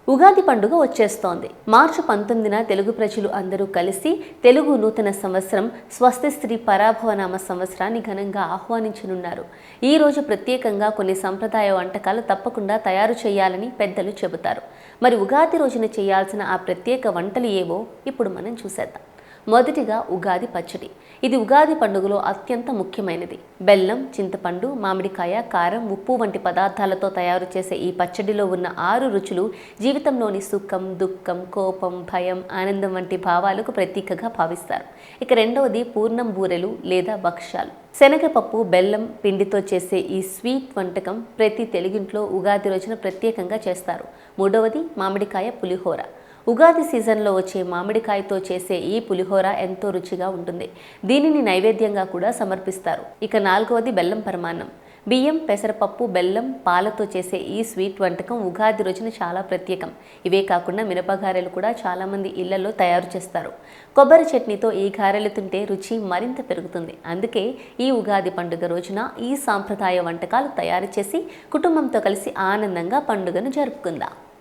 ఉగాది పండుగ వచ్చేస్తోంది. మార్చి 19న తెలుగు ప్రజలు అందరూ కలిసి తెలుగు నూతన సంవత్సరం స్వస్తిశ్రీ పరాభవనామ సంవత్సరాన్ని ఘనంగా ఆహ్వానించనున్నారు. ఈ రోజు ప్రత్యేకంగా కొన్ని సంప్రదాయ వంటకాలు తప్పకుండా తయారు చేయాలని పెద్దలు చెబుతారు. మరి ఉగాది రోజున చేయాల్సిన ఆ ప్రత్యేక వంటలు ఏవో ఇప్పుడు మనం చూసేద్దాం. మొదటిగా ఉగాది పచ్చడి. ఇది ఉగాది పండుగలో అత్యంత ముఖ్యమైనది. బెల్లం, చింతపండు, మామిడికాయ, కారం, ఉప్పు వంటి పదార్థాలతో తయారు చేసే ఈ పచ్చడిలో ఉన్న 6 రుచులు జీవితంలోని సుఖం, దుఃఖం, కోపం, భయం, ఆనందం వంటి భావాలకు ప్రతీకగా భావిస్తారు. ఇక రెండవది పూర్ణం బూరెలు లేదా భక్ష్యాలు. శనగపప్పు, బెల్లం పిండితో చేసే ఈ స్వీట్ వంటకం ప్రతి తెలుగింట్లో ఉగాది రోజున ప్రత్యేకంగా చేస్తారు. మూడవది మామిడికాయ పులిహోర. ఉగాది సీజన్లో వచ్చే మామిడికాయతో చేసే ఈ పులిహోర ఎంతో రుచిగా ఉంటుంది. దీనిని నైవేద్యంగా కూడా సమర్పిస్తారు. ఇక నాలుగవది బెల్లం పరమాన్నం. బియ్యం, పెసరపప్పు, బెల్లం, పాలతో చేసే ఈ స్వీట్ వంటకం ఉగాది రోజున చాలా ప్రత్యేకం. ఇవే కాకుండా మినపగారెలు కూడా చాలామంది ఇళ్లలో తయారు చేస్తారు. కొబ్బరి చట్నీతో ఈ గారెలు తింటే రుచి మరింత పెరుగుతుంది. అందుకే ఈ ఉగాది పండుగ రోజున ఈ సాంప్రదాయ వంటకాలు తయారు చేసి కుటుంబంతో కలిసి ఆనందంగా పండుగను జరుపుకుందాం.